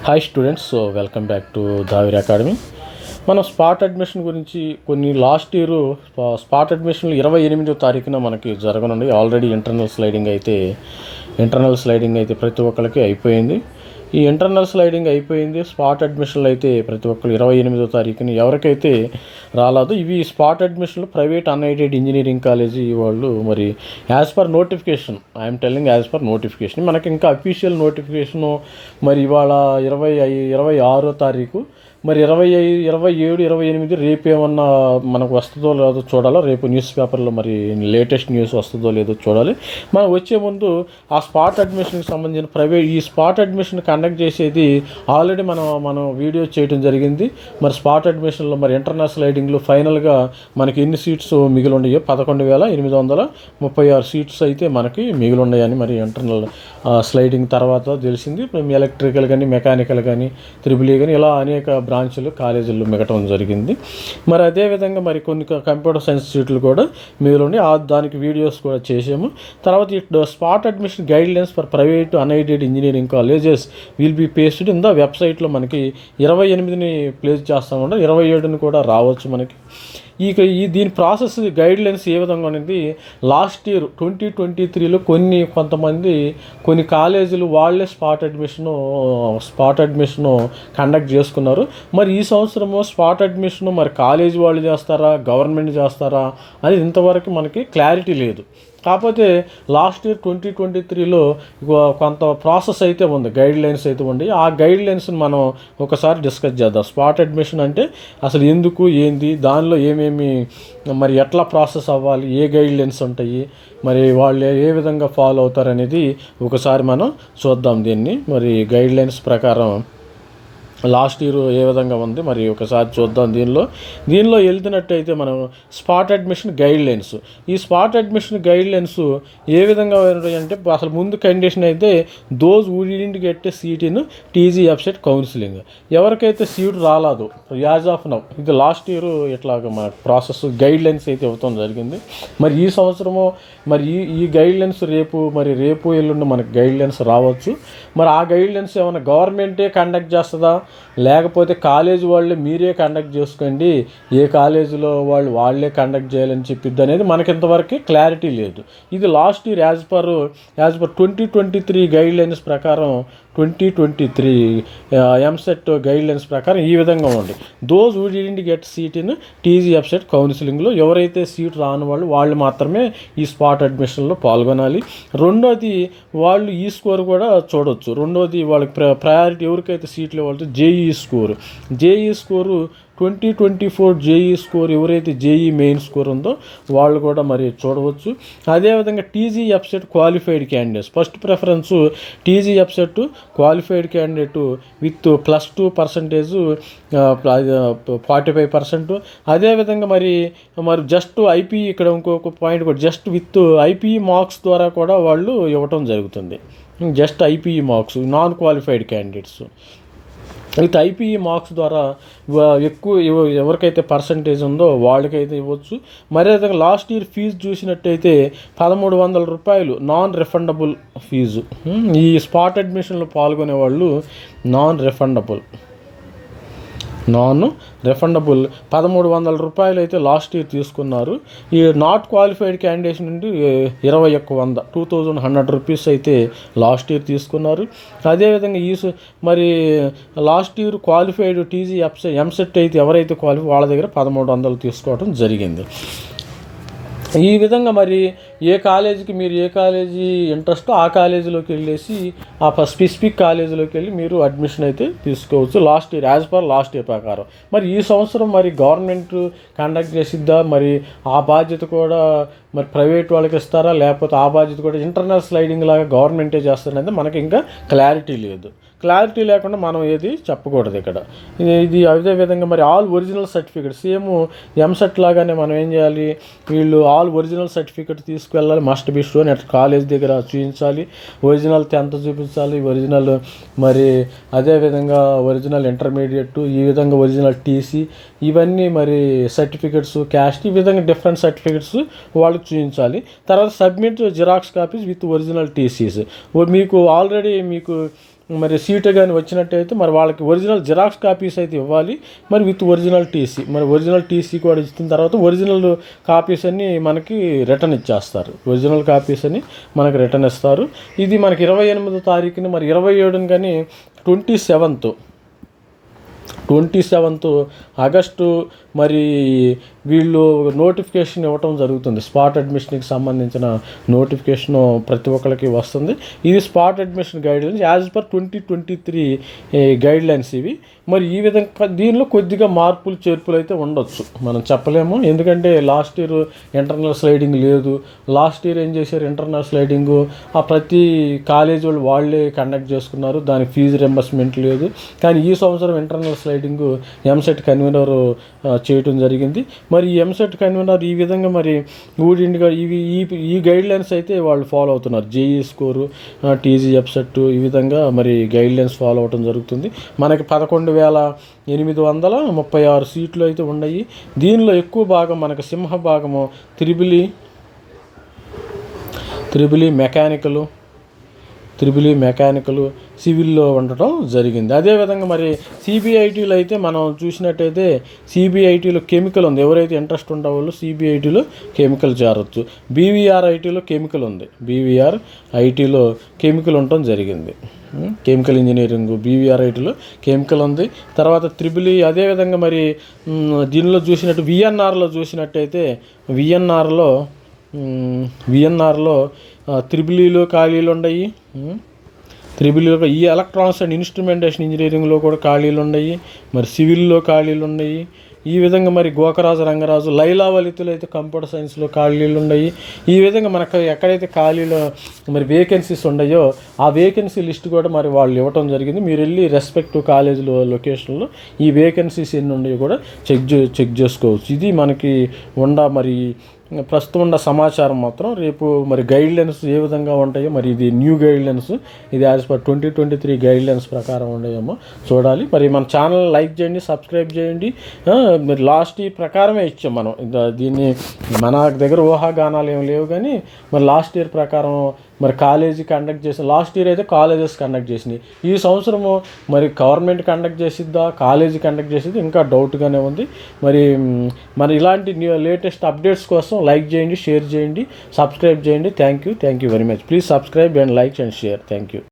Hi students, so welcome back to Daviri academy. మనం spot admission గురించి కొన్ని లాస్ట్ ఇయర్ స్పాట్ అడ్మిషన్లు 28వ తారీఖున మనకి జరగనుంది. ఆల్రెడీ ఇంటర్నల్ స్లైడింగ్ అయితే ప్రతి ఒక్కరికి అయిపోయింది. ఈ ఇంటర్నల్ స్లైడింగ్ అయిపోయింది. స్పాట్ అడ్మిషన్లు అయితే ప్రతి ఒక్కరు 28వ తారీఖున ఎవరికైతే రాలేదు. ఇవి స్పాట్ అడ్మిషన్లు ప్రైవేట్ అన్ఎయిడెడ్ ఇంజనీరింగ్ కాలేజీ వాళ్ళు మరి as per notification, I'm telling as per notification. మనకి ఇంకా అఫీషియల్ నోటిఫికేషను మరి ఇవాళ 26వ తారీఖు, మరి 25, 27, 28 రేపు ఏమన్నా మనకు వస్తుందో లేదో చూడాలి. రేపు న్యూస్ పేపర్లో మరి లేటెస్ట్ న్యూస్ వస్తుందో లేదో చూడాలి. మనం వచ్చే ముందు ఆ స్పాట్ అడ్మిషన్కి సంబంధించిన ఈ స్పాట్ అడ్మిషన్ కండక్ట్ చేసేది ఆల్రెడీ మనం వీడియో చేయడం జరిగింది. మరి స్పాట్ అడ్మిషన్లో మరి ఇంటర్నల్ స్లైడింగ్లో ఫైనల్గా మనకి ఎన్ని సీట్స్ మిగిలి ఉన్నాయో 11,836 సీట్స్ అయితే మనకి మిగిలి ఉన్నాయని మరి ఇంటర్నల్ స్లైడింగ్ తర్వాత తెలిసింది. ఎలక్ట్రికల్ కానీ, మెకానికల్ కానీ, త్రిబుల్ కానీ ఇలా అనేక బ్రాంచ్లు కాలేజీలు మిగటం జరిగింది. మరి అదేవిధంగా మరి కొన్ని కంప్యూటర్ సైన్స్ సీట్లు కూడా మిగిలిండి. దానికి వీడియోస్ కూడా చేసాము. తర్వాత spot admission guidelines for private unaided engineering colleges will be pasted in the వెబ్సైట్లో మనకి 28ని ప్లేస్ చేస్తామంటే 27ని కూడా రావచ్చు మనకి. దీని ప్రాసెస్ గైడ్లైన్స్ ఏ విధంగా అనేది లాస్ట్ ఇయర్ 2023లో కొన్ని కాలేజీలు వాళ్ళే స్పాట్ అడ్మిషను కండక్ట్ చేసుకున్నారు. మరి ఈ సంవత్సరము స్పాట్ అడ్మిషను మరి కాలేజీ వాళ్ళు చేస్తారా, గవర్నమెంట్ చేస్తారా అని ఇంతవరకు మనకి క్లారిటీ లేదు. కాకపోతే లాస్ట్ ఇయర్ 2023లో కొంత ప్రాసెస్ అయితే ఉంది, గైడ్లైన్స్ అయితే ఉంది. ఆ గైడ్లైన్స్ని మనం ఒకసారి డిస్కస్ చేద్దాం. స్పాట్ అడ్మిషన్ అంటే అసలు ఎందుకు, ఏంది, దానిలో ఏమేమి మరి ఎట్లా ప్రాసెస్ అవ్వాలి, ఏ గైడ్లైన్స్ ఉంటాయి, మరి వాళ్ళు ఏ విధంగా ఫాలో అవుతారు అనేది ఒకసారి మనం చూద్దాం. దీన్ని మరి గైడ్లైన్స్ ప్రకారం లాస్ట్ ఇయర్ ఏ విధంగా ఉంది మరి ఒకసారి చూద్దాం. దీనిలో వెళ్తున్నట్టయితే మనం స్పాట్ అడ్మిషన్ గైడ్లైన్స్, ఈ స్పాట్ అడ్మిషన్ గైడ్లైన్స్ ఏ విధంగా ఉంటాయంటే అసలు ముందు కండిషన్ అయితే those who didn't get a seat in TG website counselling, ఎవరికైతే సీట్ రాలేదు యాజ్ ఆఫ్ నౌ, ఇది లాస్ట్ ఇయర్ ఇట్లాగ మన ప్రాసెస్ గైడ్లైన్స్ అయితే ఇవ్వటం జరిగింది. మరి ఈ సంవత్సరము మరి ఈ గైడ్లైన్స్ రేపు ఎల్లుండి మనకి గైడ్లైన్స్ రావచ్చు. మరి ఆ గైడ్లైన్స్ ఏమైనా గవర్నమెంటే కండక్ట్ చేస్తుందా, లేకపోతే కాలేజీ వాళ్ళే మీరే కండక్ట్ చేసుకోండి, ఏ కాలేజీలో వాళ్ళే కండక్ట్ చేయాలని చెప్పిద్ది అనేది మనకి ఇంతవరకు క్లారిటీ లేదు. ఇది last year as per 2023 guidelines ప్రకారం 2023 ఎంసెట్ గైడ్లైన్స్ ప్రకారం ఈ విధంగా ఉంది. Those who didn't get seat in TG website కౌన్సిలింగ్లో ఎవరైతే సీట్ రాని వాళ్ళు మాత్రమే ఈ స్పాట్ అడ్మిషన్లో పాల్గొనాలి. రెండోది వాళ్ళు ఈ స్కోర్ కూడా చూడవచ్చు. రెండోది వాళ్ళకి ప్రయారిటీ ఎవరికైతే సీట్లు ఇవ్వాలి, జేఈఈ స్కోరు 2024 జేఈ స్కోర్ ఎవరైతే జేఈ మెయిన్ స్కోర్ ఉందో వాళ్ళు కూడా మరి చూడవచ్చు. అదేవిధంగా TG website qualified candidates first preference TG website qualified candidate with +2% 45%. అదేవిధంగా మరి జస్ట్ ఐపీ ఇక్కడ ఇంకొక పాయింట్ కూడా జస్ట్ విత్ ఐపీఈ మార్క్స్ ద్వారా కూడా వాళ్ళు ఇవ్వటం జరుగుతుంది. Just IPE marks non qualified candidates with IPE marks ద్వారా ఎక్కువ ఎవరికైతే పర్సంటేజ్ ఉందో వాళ్ళకైతే ఇవ్వచ్చు. మరి అదే లాస్ట్ ఇయర్ ఫీజు చూసినట్టయితే $1,300 నాన్ రిఫండబుల్ ఫీజు. ఈ స్పాట్ అడ్మిషన్లో పాల్గొనే వాళ్ళు నాన్ రిఫండబుల్ $1,300 అయితే లాస్ట్ ఇయర్ తీసుకున్నారు. ఈ నాట్ క్వాలిఫైడ్ క్యాండిడేట్స్ నుండి 2,100 రూపీస్ అయితే లాస్ట్ ఇయర్ తీసుకున్నారు. అదేవిధంగా మరి last year qualified TG EAMCET అయితే ఎవరైతే వాళ్ళ దగ్గర 1,300 తీసుకోవడం జరిగింది. ఈ విధంగా మరి ఏ కాలేజీ ఇంట్రెస్టో ఆ కాలేజీలోకి వెళ్ళేసి ఆ స్పెసిఫిక్ కాలేజీలోకి వెళ్ళి మీరు అడ్మిషన్ అయితే తీసుకోవచ్చు last year as per last year ప్రకారం. మరి ఈ సంవత్సరం మరి గవర్నమెంట్ కండక్ట్ చేసిద్దా, మరి ఆ బాధ్యత కూడా మరి ప్రైవేట్ వాళ్ళకి ఇస్తారా, లేకపోతే ఆ బాధ్యత కూడా ఇంటర్నల్ స్లైడింగ్ లాగా గవర్నమెంటే చేస్తారనేది మనకి ఇంకా క్లారిటీ లేదు. క్లారిటీ లేకుండా మనం ఏది చెప్పకూడదు ఇక్కడ. ఇది అదే విధంగా మరి all original certificate same EAMCET లాగానే మనం ఏం చేయాలి, వీళ్ళు ఆల్ ఒరిజినల్ సర్టిఫికేట్ తీసుకొని తీసుకువెళ్ళాలి, must be shown at college దగ్గర చూపించాలి, ఒరిజినల్ 10th చూపించాలి, ఒరిజినల్ మరి అదేవిధంగా ఒరిజినల్ ఇంటర్మీడియట్, ఈ విధంగా ఒరిజినల్ టీసీ, ఇవన్నీ మరి సర్టిఫికెట్స్, క్యాస్ట్, ఈ విధంగా డిఫరెంట్ సర్టిఫికెట్స్ వాళ్ళకి చూపించాలి. తర్వాత submit xerox copies with original TCs. మీకు ఆల్రెడీ మీకు మరి సీటు కానీ వచ్చినట్టయితే మరి వాళ్ళకి ఒరిజినల్ జిరాక్స్ కాపీస్ అయితే ఇవ్వాలి, మరి విత్ ఒరిజినల్ టీసీ. మరి ఒరిజినల్ టీసీ కూడా ఇచ్చిన తర్వాత ఒరిజినల్ కాపీస్ అన్నీ మనకి రిటర్న్ ఇచ్చేస్తారు. ఒరిజినల్ కాపీస్ అని మనకి రిటర్న్ ఇస్తారు. ఇది మనకి 28వ తారీఖుని, మరి 27ని కానీ 27th ఆగస్టు మరి వీళ్ళు నోటిఫికేషన్ ఇవ్వటం జరుగుతుంది. స్పాట్ అడ్మిషన్కి సంబంధించిన నోటిఫికేషన్ ప్రతి ఒక్కరికి వస్తుంది. ఇది spot admission guidelines as per 2023 guidelines ఇవి. మరి ఈ విధంగా దీనిలో కొద్దిగా మార్పులు చేర్పులు అయితే ఉండొచ్చు, మనం చెప్పలేము. ఎందుకంటే లాస్ట్ ఇయర్ ఇంటర్నల్ స్లైడింగ్ లేదు. లాస్ట్ ఇయర్ ఏం చేశారు, ఇంటర్నల్ స్లైడింగ్ ఆ ప్రతి కాలేజ్ వాళ్ళే కండక్ట్ చేసుకున్నారు, దానికి ఫీజు రింబర్స్మెంట్ లేదు. కానీ ఈ సంవత్సరం ఇంటర్నల్ స్లైడింగ్ ఎంసెట్ కన్వీనర్ చేయటం జరిగింది. మరి ఈ ఎంసెట్ కన్వీనర్ ఈ విధంగా మరి ఊడిండిగా ఈ గైడ్లైన్స్ అయితే వాళ్ళు ఫాలో అవుతున్నారు. జేఈ స్కోరు, టీజీ ఎఫ్సెట్, ఈ విధంగా మరి గైడ్లైన్స్ ఫాలో అవటం జరుగుతుంది. మనకి 11,836 సీట్లు అయితే ఉన్నాయి. దీనిలో ఎక్కువ భాగం మనకు సింహభాగము త్రిబుల్ ఈ మెకానికల్ సివిల్లో ఉండటం జరిగింది. అదేవిధంగా మరి సిబిఐటీలో అయితే మనం చూసినట్టయితే సిబిఐటీలో కెమికల్ ఉంది. ఎవరైతే ఇంట్రెస్ట్ ఉండే వాళ్ళు సిబిఐటీలో కెమికల్ చేరొచ్చు. బీవీఆర్ ఐటీలో కెమికల్ ఉంది. బీవీఆర్ ఐటీలో కెమికల్ ఉండటం జరిగింది. కెమికల్ ఇంజనీరింగ్ బీవీఆర్ ఐటీలో కెమికల్ ఉంది. తర్వాత త్రిబుల్ ఈ, అదేవిధంగా మరి దీనిలో చూసినట్టు విఎన్ఆర్లో చూసినట్టయితే విఎన్ఆర్లో త్రిబుల్ ఈలో ఖాళీలు ఉన్నాయి. Triple E electronics and instrumentation ఇంజనీరింగ్లో కూడా ఖాళీలు ఉన్నాయి. మరి సివిల్లో ఖాళీలు ఉన్నాయి. ఈ విధంగా మరి గోకరాజు రంగరాజు లైలావలితులు అయితే కంప్యూటర్ సైన్స్లో ఖాళీలు ఉన్నాయి. ఈ విధంగా మనకు ఎక్కడైతే ఖాళీలో మరి వేకెన్సీస్ ఉన్నాయో ఆ వేకెన్సీ లిస్ట్ కూడా మరి వాళ్ళు ఇవ్వటం జరిగింది. మీరు వెళ్ళి రెస్పెక్టివ్ కాలేజీలో లొకేషన్లో ఈ వేకెన్సీస్ ఎన్ని ఉన్నాయో కూడా చెక్ చేసుకోవచ్చు. ఇది మనకి మరి ప్రస్తుతం ఉన్న సమాచారం మాత్రం. రేపు మరి గైడ్లైన్స్ ఏ విధంగా ఉంటాయో, మరి ఇది న్యూ గైడ్లైన్స్, ఇది యాజ్ పర్ 2023 గైడ్లైన్స్ ప్రకారం ఉండేమో చూడాలి. మరి మన ఛానల్ లైక్ చేయండి, సబ్స్క్రైబ్ చేయండి. మరి లాస్ట్ ఇయర్ ప్రకారమే ఇచ్చాం మనం. దీన్ని మన దగ్గర ఊహాగానాలు ఏమి లేవు, కానీ మరి లాస్ట్ ఇయర్ ప్రకారం మరి కాలేజీ కండక్ట్ చేసిన, లాస్ట్ ఇయర్ అయితే కాలేజెస్ కండక్ట్ చేసినాయి. ఈ సంవత్సరము మరి గవర్నమెంట్ కండక్ట్ చేసిద్దా, కాలేజీ కండక్ట్ చేసిద్దా, ఇంకా డౌట్గానే ఉంది. మరి ఇలాంటి లేటెస్ట్ అప్డేట్స్ కోసం లైక్ చేయండి, షేర్ చేయండి, సబ్స్క్రైబ్ చేయండి. Thank you very much. Please subscribe and like and share. Thank you.